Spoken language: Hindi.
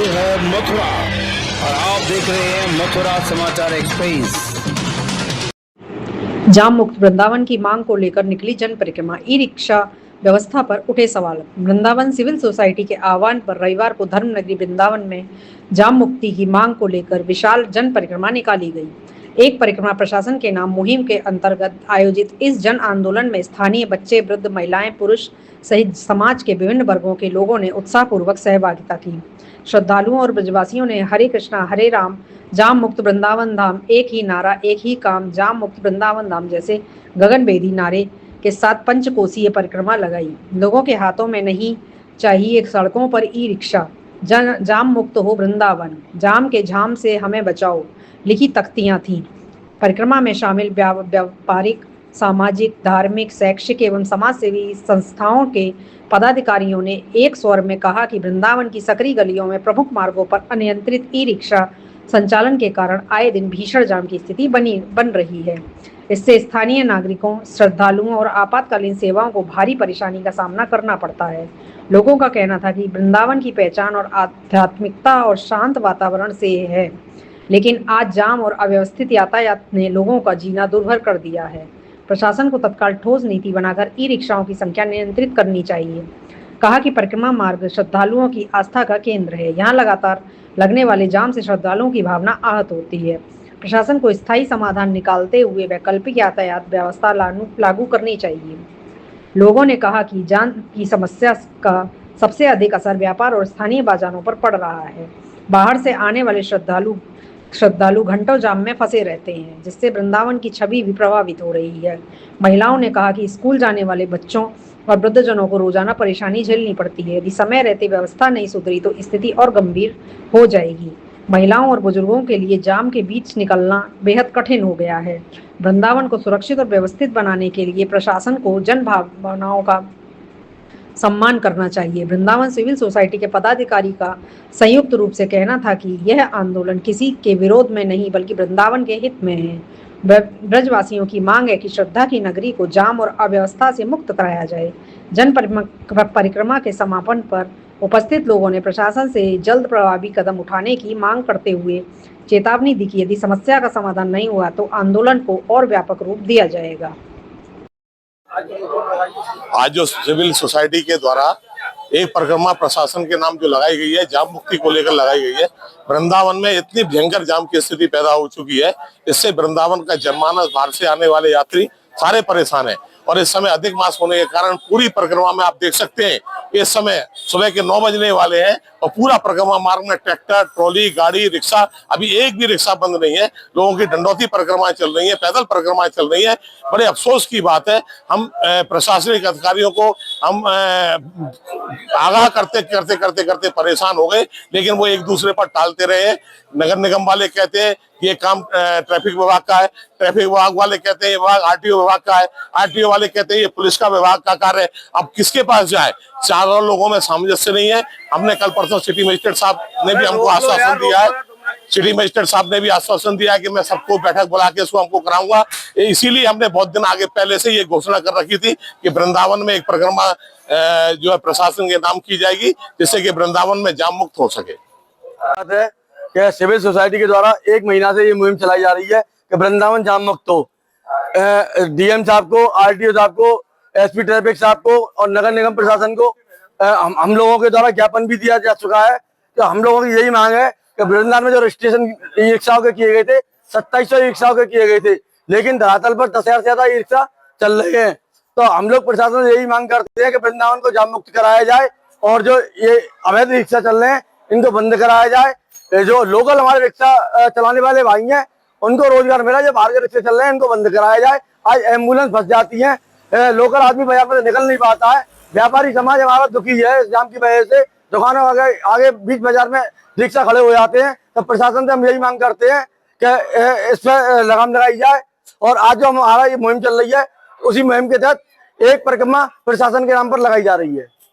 है मथुरा और आप देख रहे हैं मथुरा समाचार एक्सप्रेस। जाम मुक्त वृंदावन की मांग को लेकर निकली जन परिक्रमा। ई रिक्शा व्यवस्था पर उठे सवाल। वृंदावन सिविल सोसाइटी के आह्वान पर रविवार को धर्मनगरी वृंदावन में जाम मुक्ति की मांग को लेकर विशाल जन परिक्रमा निकाली गई। एक परिक्रमा प्रशासन के नाम मुहिम के अंतर्गत आयोजित इस जन आंदोलन में स्थानीय बच्चे, वृद्ध, महिलाएं, पुरुष सहित समाज के विभिन्न वर्गों के लोगों ने उत्साहपूर्वक सहभागिता की। श्रद्धालुओं और ब्रजवासियों ने हरे कृष्णा हरे राम, जाम मुक्त वृंदावन धाम, एक ही नारा एक ही काम, जाम मुक्त वृंदावन धाम जैसे गगनभेदी नारे के साथ पंचकोसीय परिक्रमा लगाई। लोगों के हाथों में नहीं चाहिए सड़कों पर ई रिक्शा, जाम मुक्त हो वृंदावन, जाम के झाम से हमें बचाओ लिखी तख्तियां थीं। परिक्रमा में शामिल व्यापारिक, सामाजिक, धार्मिक, शैक्षिक एवं समाजसेवी संस्थाओं के पदाधिकारियों ने एक स्वर में कहा कि वृंदावन की सकरी गलियों में प्रमुख मार्गों पर अनियंत्रित ई रिक्शा संचालन के कारण आए दिन भीषण जाम की स्थिति बन रही है। इससे स्थानीय नागरिकों, श्रद्धालुओं और आपातकालीन सेवाओं को भारी परेशानी का सामना करना पड़ता है। लोगों का कहना था कि वृंदावन की पहचान और आध्यात्मिकता और शांत वातावरण से है, लेकिन आज जाम और अव्यवस्थित यातायात ने लोगों का जीना दुर्भर कर दिया है। प्रशासन को तत्काल ठोस नीति बनाकर ई रिक्शाओं की संख्या नियंत्रित करनी चाहिए। कहा कि परिक्रमा मार्ग श्रद्धालुओं की आस्था का केंद्र है, यहाँ लगातार लगने वाले जाम से श्रद्धालुओं की भावना आहत होती है। प्रशासन को स्थायी समाधान निकालते हुए वैकल्पिक यातायात व्यवस्था लागू करनी चाहिए। लोगों ने कहा कि जाम की समस्या का सबसे अधिक असर व्यापार और स्थानीय बाजारों पर पड़ रहा है। बाहर से आने वाले श्रद्धालु घंटों जाम में फंसे रहते हैं, जिससे वृंदावन की छवि भी प्रभावित हो रही है। महिलाओं ने कहा कि स्कूल जाने वाले बच्चों और वृद्धजनों को रोजाना परेशानी झेलनी पड़ती है। यदि समय रहते व्यवस्था नहीं सुधरी तो स्थिति और गंभीर हो जाएगी। महिलाओं और बुजुर्गों के लिए जाम के बीच निकलना बेहद कठिन हो गया है। वृंदावन को सुरक्षित और व्यवस्थित बनाने के लिए प्रशासन को जन भावनाओं का सम्मान करना चाहिए। वृंदावन सिविल सोसाइटी के पदाधिकारी का संयुक्त रूप से कहना था कि यह आंदोलन किसी के विरोध में नहीं बल्कि वृंदावन के हित में है। ब्रजवासियों की मांग है कि श्रद्धा की नगरी को जाम और अव्यवस्था से मुक्त कराया जाए। जन परिक्रमा के समापन पर उपस्थित लोगों ने प्रशासन से जल्द प्रभावी कदम उठाने की मांग करते हुए चेतावनी दी कि यदि समस्या का समाधान नहीं हुआ तो आंदोलन को और व्यापक रूप दिया जाएगा। आज जो सिविल सोसाइटी के द्वारा एक परिक्रमा प्रशासन के नाम जो लगाई गई है, जाम मुक्ति को लेकर लगाई गई है। वृंदावन में इतनी भयंकर जाम की स्थिति पैदा हो चुकी है, इससे वृंदावन का जनमानस, बाहर से आने वाले यात्री सारे परेशान हैं। और इस समय अधिक मास होने के कारण पूरी परिक्रमा में आप देख सकते हैं इस समय सुबह के 9 बजने वाले हैं और पूरा परिक्रमा मार्ग में ट्रैक्टर, ट्रॉली, गाड़ी, रिक्शा, अभी एक भी रिक्शा बंद नहीं है। लोगों की दंडौती परिक्रमाएं चल रही है, पैदल परिक्रमाएं चल रही है। बड़े अफसोस की बात है, हम प्रशासनिक अधिकारियों को हम आगाह करते परेशान हो गए, लेकिन वो एक दूसरे पर टालते रहे। नगर निगम वाले कहते हैं कि ये काम ट्रैफिक विभाग का है, ट्रैफिक विभाग वाले कहते हैं ये विभाग आरटीओ विभाग का है, आरटीओ वाले कहते हैं ये पुलिस का विभाग का कार्य है। अब किसके पास जाए? चारों लोगों में सामंजस्य नहीं है। हमने कल परसों सिटी मजिस्ट्रेट साहब ने भी हमको आश्वासन दिया है, सिटी मजिस्ट्रेट साहब ने भी आश्वासन दिया है कि मैं सबको बैठक बुला के इसको हमको कराऊंगा। इसीलिए हमने बहुत दिन आगे पहले से ये घोषणा कर रखी थी कि वृंदावन में एक परिक्रमा जो है प्रशासन के नाम की जाएगी, जिससे कि वृंदावन में जाम मुक्त हो सके। क्या सिविल सोसाइटी के द्वारा 1 महीना से ये मुहिम चलाई जा रही है कि वृंदावन जाम मुक्त हो। डीएम साहब को, आरटीओ साहब को, एसपी ट्रैफिक साहब को और नगर निगम प्रशासन को हम लोगों के द्वारा ज्ञापन भी दिया जा चुका है। तो हम लोगों की यही मांग है कि वृंदावन में जो रजिस्ट्रेशन ई रिक्शाओं के किए गए थे, 2700 ई रिक्शाओं के किए गए थे, लेकिन धरातल पर 10,000 से ज्यादा ई रिक्शा चल रहे हैं। तो हम लोग प्रशासन से यही मांग करते हैं कि वृंदावन को जाम मुक्त कराया जाए और जो ये अवैध रिक्शा चल रहे हैं इनको बंद कराया जाए। जो लोकल हमारे रिक्शा चलाने वाले भाई हैं उनको रोजगार मिला, जो बाहर के रिक्शे चल रहे हैं इनको बंद कराया जाए। आज एम्बुलेंस फंस जाती है, लोकल आदमी बाजार में निकल नहीं पाता है। व्यापारी समाज हमारा दुखी है इस जाम की वजह से। दुकानों आगे बीच बाजार में रिक्शा खड़े हो जाते हैं। तो प्रशासन से हम यही मांग करते हैं कि इस पर लगाम लगाई जाए। और आज जो हमारा ये मुहिम चल रही है, उसी मुहिम के तहत एक परिक्रमा प्रशासन के नाम पर लगाई जा रही है।